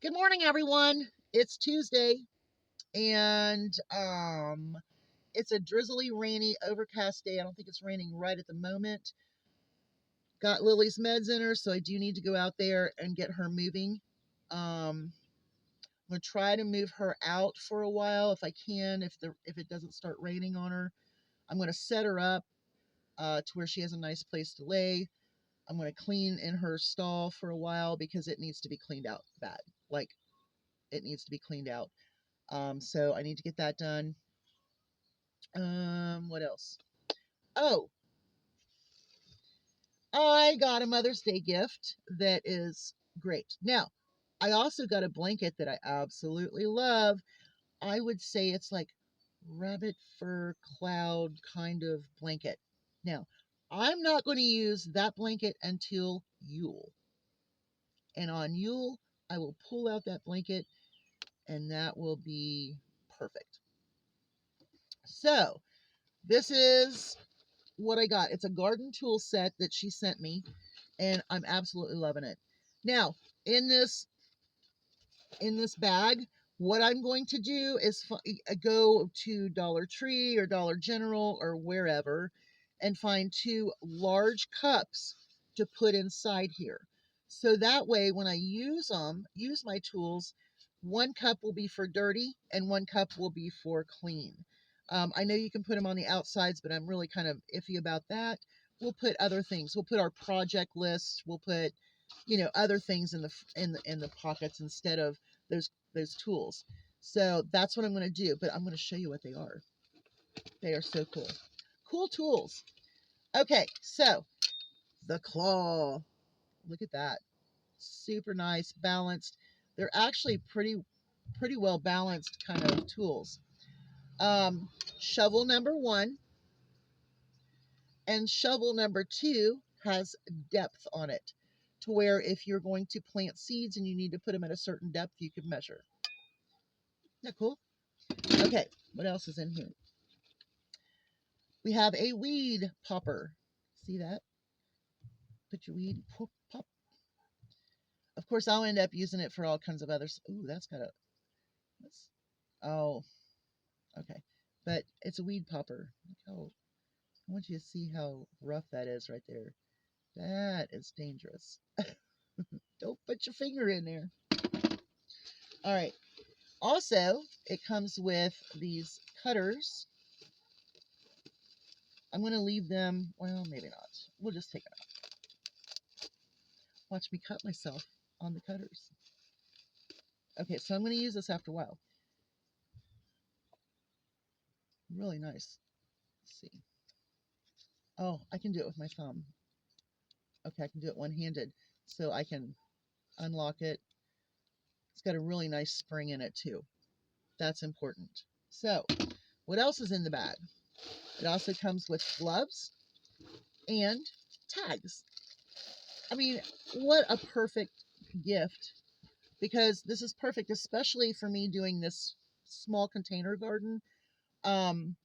Good morning, everyone. It's Tuesday, and it's a drizzly, rainy, overcast day. I don't think it's raining right at the moment. Got Lily's meds in her, so I do need to go out there and get her moving. I'm gonna try to move her out for a while if I can. If it doesn't start raining on her, I'm gonna set her up to where she has a nice place to lay. I'm gonna clean in her stall for a while because it needs to be cleaned out bad. Like it needs to be cleaned out. So I need to get that done. What else? Oh, I got a Mother's Day gift that is great. Now, I also got a blanket that I absolutely love. I would say it's like rabbit fur cloud kind of blanket. Now, I'm not going to use that blanket until Yule. And on Yule, I will pull out that blanket and that will be perfect. So, this is what I got. It's a garden tool set that she sent me, and I'm absolutely loving it. Now, in this in this bag, what I'm going to do is go to Dollar Tree or Dollar General or wherever and find two large cups to put inside here. So that way, when I use my tools, one cup will be for dirty and one cup will be for clean. I know you can put them on the outsides, but I'm really kind of iffy about that. We'll put other things. We'll put our project list. We'll put, other things in the pockets instead of those tools. So that's what I'm going to do. But I'm going to show you what they are. They are so cool. Cool tools. Okay, so the claw. Look at that. Super nice, balanced. They're actually pretty well balanced kind of tools. Um, Shovel number one and shovel number two has depth on it to where if you're going to plant seeds and you need to put them at a certain depth, you can measure. Isn't that cool? Okay, what else is in here? We have a weed popper. See that? Put your weed, pop, pop. Of course, I'll end up using it for all kinds of others. Ooh, that's got a. That's, oh, okay. But it's a weed popper. Look how, I want you to see how rough that is right there. That is dangerous. Don't put your finger in there. All right. Also, it comes with these cutters. I'm going to leave them, well, maybe not. We'll just take it out. Watch me cut myself on the cutters. Okay, so I'm going to use this after a while. Really nice. Let's see. Oh, I can do it with my thumb. Okay, I can do it one-handed. So I can unlock it. It's got a really nice spring in it too. That's important. So, what else is in the bag? It also comes with gloves and tags. I mean, what a perfect gift, because this is perfect, especially for me doing this small container garden. Um,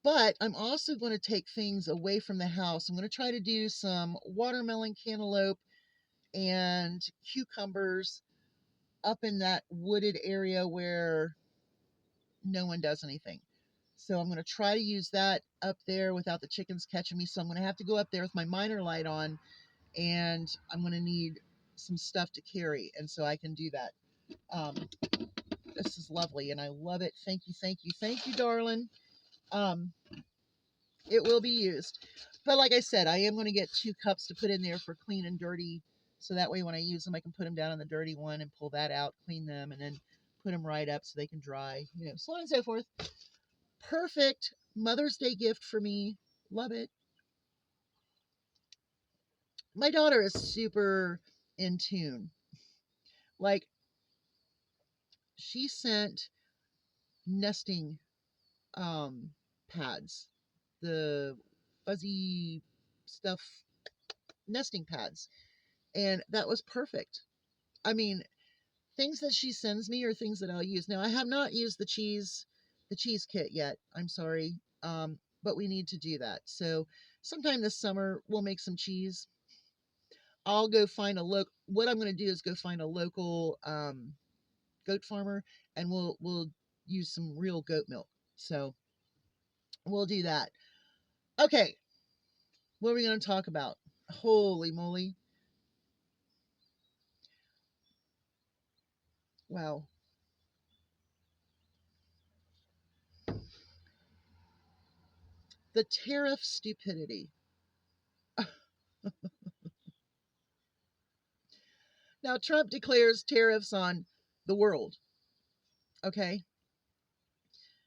but I'm also going to take things away from the house. I'm going to try to do some watermelon, cantaloupe, and cucumbers up in that wooded area where no one does anything. So I'm going to try to use that up there without the chickens catching me. So I'm going to have to go up there with my miner light on, and I'm going to need some stuff to carry. And so I can do that. Um, this is lovely, and I love it. Thank you, thank you, thank you, darling. Um, it will be used. But like I said, I am going to get two cups to put in there for clean and dirty. So that way when I use them, I can put them down on the dirty one and pull that out, clean them, and then put them right up so they can dry, so on and so forth. Perfect Mother's Day gift for me. Love it. My daughter is super in tune. Like, she sent nesting um, pads, the fuzzy stuff, nesting pads. And that was perfect. I mean, things that she sends me are things that I'll use. Now, I have not used the cheese kit yet. I'm sorry. But we need to do that. So sometime this summer, we'll make some cheese. I'll go find a local. What I'm going to do is go find a local goat farmer, and we'll use some real goat milk. So we'll do that. Okay, what are we going to talk about? Holy moly! Wow, the tariff stupidity. Now Trump declares tariffs on the world. Okay.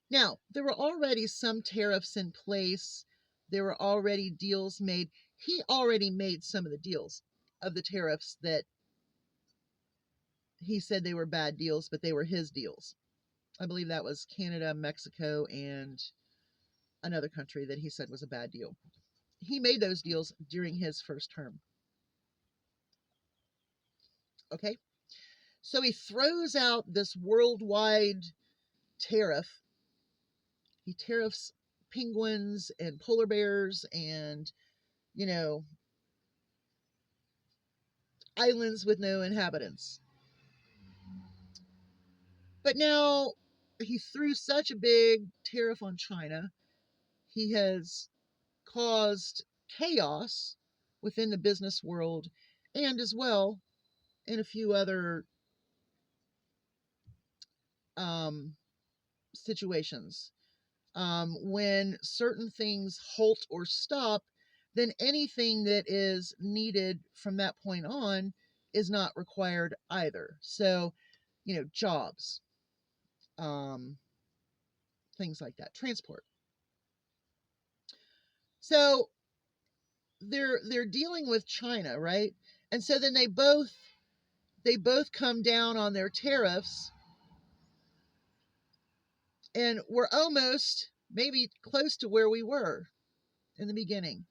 Now, there were already some tariffs in place. There were already deals made. He already made some of the deals of the tariffs that he said they were bad deals, but they were his deals. I believe that was Canada, Mexico, and another country that he said was a bad deal. He made those deals during his first term. Okay? So he throws out this worldwide tariff. He tariffs penguins and polar bears and, you know, islands with no inhabitants. But now he threw such a big tariff on China, he has caused chaos within the business world and as well in a few other um, situations. When certain things halt or stop, then anything that is needed from that point on is not required either. So, jobs, um, things like that, transport. So they're dealing with China, right? And so then they both come down on their tariffs, and we're almost maybe close to where we were in the beginning.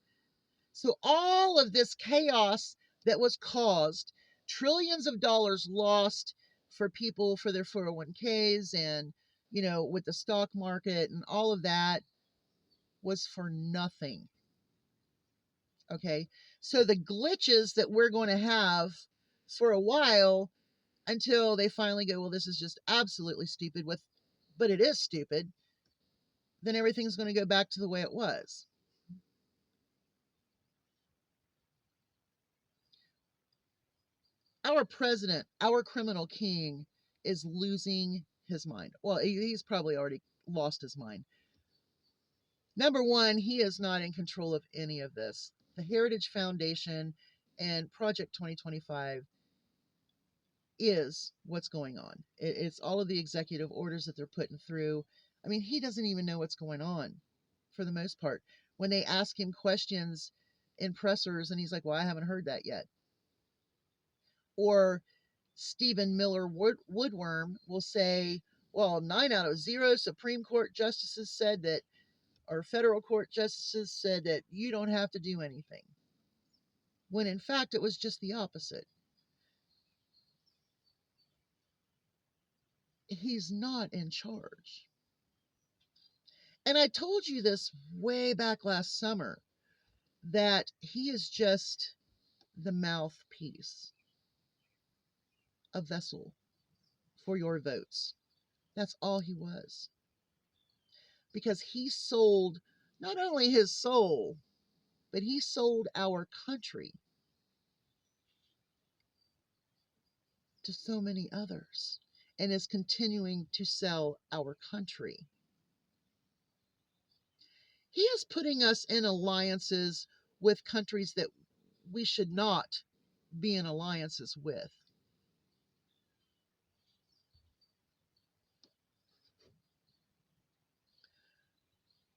So all of this chaos that was caused, trillions of dollars lost for people for their 401ks and with the stock market and all of that was for nothing. Okay. So the glitches that we're going to have for a while until they finally go, well, this is just absolutely stupid but it is stupid, then everything's going to go back to the way it was. Our president, our criminal king, is losing his mind. Well, he's probably already lost his mind. Number one, he is not in control of any of this. The Heritage Foundation and Project 2025 is what's going on. It's all of the executive orders that they're putting through. I mean, he doesn't even know what's going on for the most part. When they ask him questions in pressers and he's like, well, I haven't heard that yet. Or Stephen Miller Woodworm will say, well, 9 out of 0 Supreme Court justices said that, or federal court justices said that you don't have to do anything. When in fact, it was just the opposite. He's not in charge. And I told you this way back last summer that he is just the mouthpiece, a vessel for your votes. That's all he was. Because he sold not only his soul, but he sold our country to so many others and is continuing to sell our country. He is putting us in alliances with countries that we should not be in alliances with.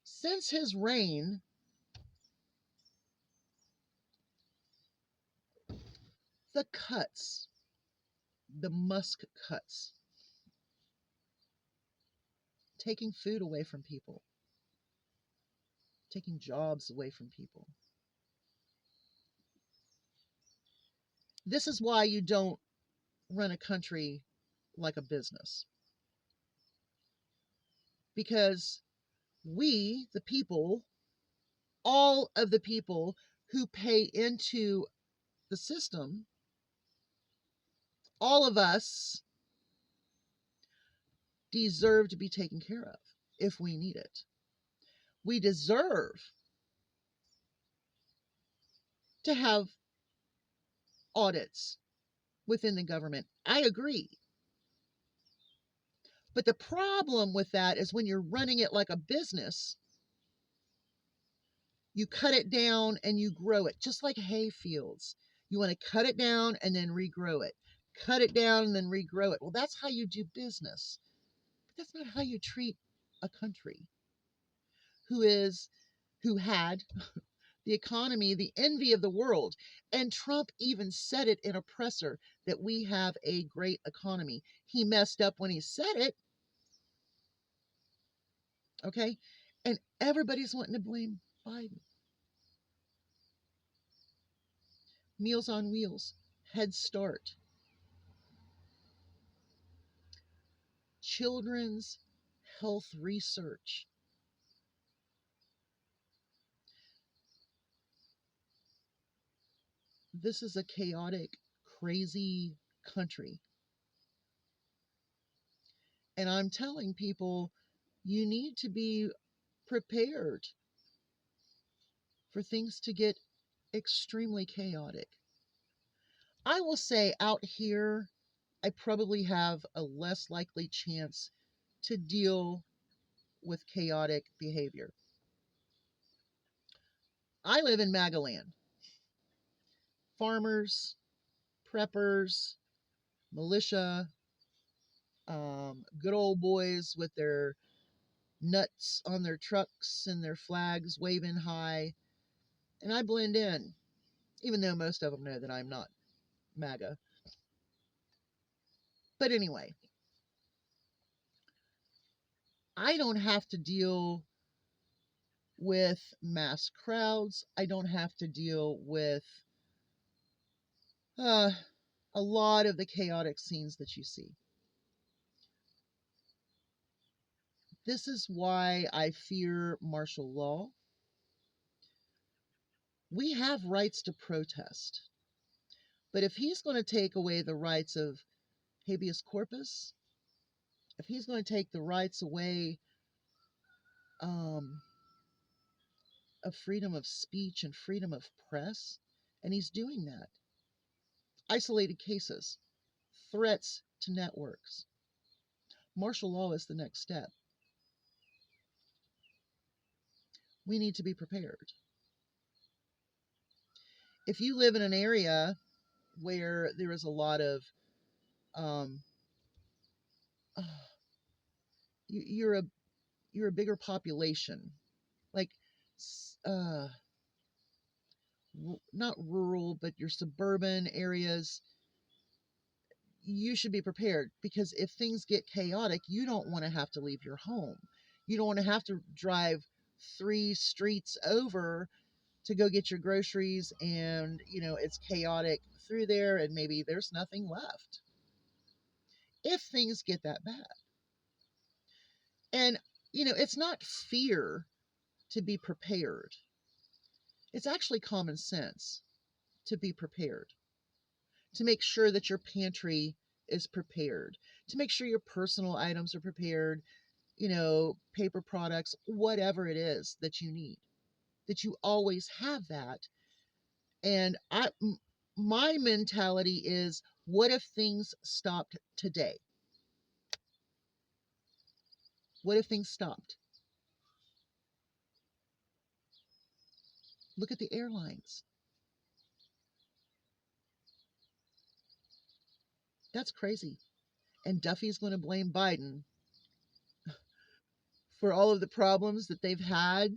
Since his reign, the cuts, the Musk cuts, taking food away from people, taking jobs away from people. This is why you don't run a country like a business. Because we, the people, all of the people who pay into the system, all of us deserve to be taken care of if we need it. We deserve to have audits within the government. I agree. But the problem with that is when you're running it like a business, you cut it down and you grow it, just like hay fields. You want to cut it down and then regrow it. Cut it down and then regrow it. Well, that's how you do business. But that's not how you treat a country who had the economy, the envy of the world. And Trump even said it in a presser that we have a great economy. He messed up when he said it. Okay. And everybody's wanting to blame Biden. Meals on Wheels, Head Start, children's health research. This is a chaotic, crazy country. And I'm telling people, you need to be prepared for things to get extremely chaotic. I will say out here, I probably have a less likely chance to deal with chaotic behavior. I live in Magaland. Farmers, preppers, militia, good old boys with their nuts on their trucks and their flags waving high. And I blend in, even though most of them know that I'm not MAGA. But anyway, I don't have to deal with mass crowds. I don't have to deal with uh, a lot of the chaotic scenes that you see. This is why I fear martial law. We have rights to protest. But if he's going to take away the rights of habeas corpus, if he's going to take the rights away um, of freedom of speech and freedom of press, and he's doing that, isolated cases, threats to networks, martial law is the next step. We need to be prepared. If you live in an area where there is a lot of um, you're a bigger population, like uh, not rural, but your suburban areas, you should be prepared, because if things get chaotic, you don't want to have to leave your home. You don't want to have to drive 3 streets over to go get your groceries, and it's chaotic through there and maybe there's nothing left if things get that bad. And it's not fear to be prepared. It's actually common sense to be prepared, to make sure that your pantry is prepared, to make sure your personal items are prepared, paper products, whatever it is that you need, that you always have that. And my mentality is, what if things stopped today? What if things stopped? Look at the airlines. That's crazy. And Duffy's going to blame Biden for all of the problems that they've had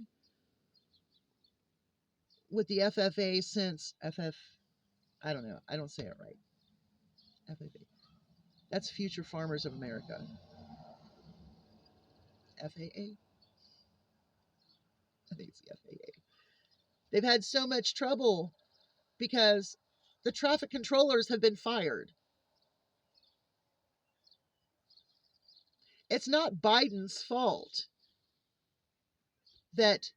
with the FFA since I don't know. I don't say it right. FFA. That's Future Farmers of America. FAA? I think it's the FAA. They've had so much trouble because the traffic controllers have been fired. It's not Biden's fault that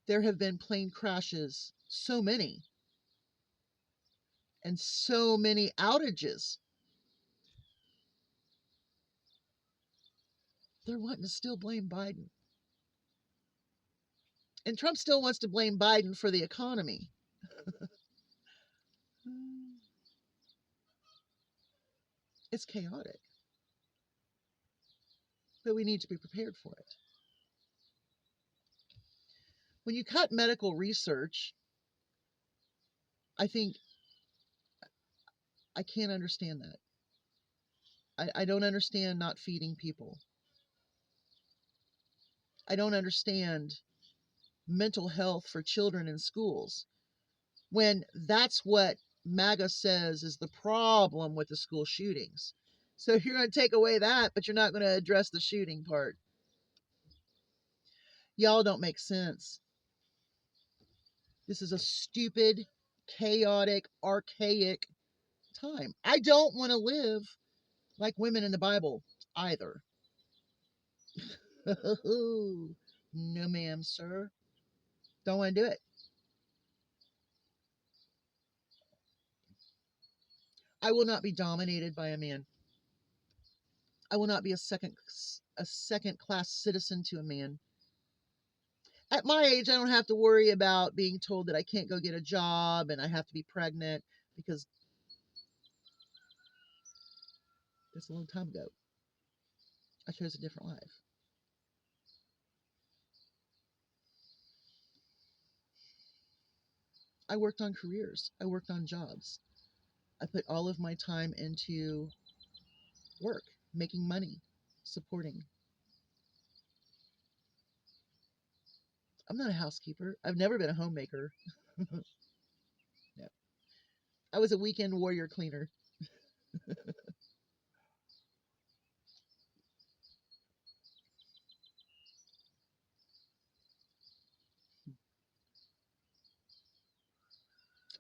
there have been plane crashes, so many. and so many outages. They're wanting to still blame Biden. And Trump still wants to blame Biden for the economy. It's chaotic, but we need to be prepared for it. When you cut medical research, I think I can't understand that. I don't understand not feeding people. I don't understand mental health for children in schools when that's what MAGA says is the problem with the school shootings. So you're going to take away that, but you're not going to address the shooting part. Y'all don't make sense. This is a stupid, chaotic, archaic time. I don't want to live like women in the Bible either. No, ma'am, sir. Don't want to do it. I will not be dominated by a man. I will not be a second class citizen to a man. At my age, I don't have to worry about being told that I can't go get a job and I have to be pregnant because that's a long time ago. I chose a different life. I worked on careers. I worked on jobs. I put all of my time into work, making money, supporting. I'm not a housekeeper. I've never been a homemaker. No. I was a weekend warrior cleaner.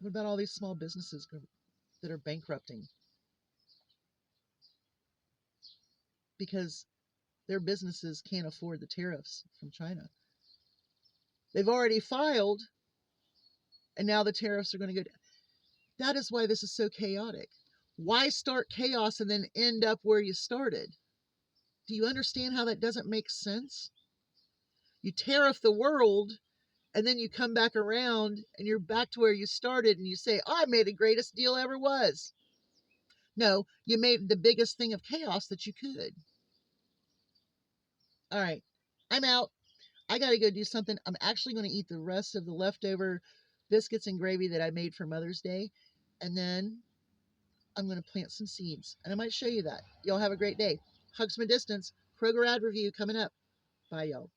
What about all these small businesses that are bankrupting because their businesses can't afford the tariffs from China? They've already filed, and now the tariffs are going to go down. That is why this is so chaotic. Why start chaos and then end up where you started? Do you understand how that doesn't make sense? You tariff the world, and then you come back around and you're back to where you started and you say, oh, I made the greatest deal ever was. No, you made the biggest thing of chaos that you could. All right, I'm out. I got to go do something. I'm actually going to eat the rest of the leftover biscuits and gravy that I made for Mother's Day. And then I'm going to plant some seeds. And I might show you that. Y'all have a great day. Hugs from a distance. Kroger ad review coming up. Bye, y'all.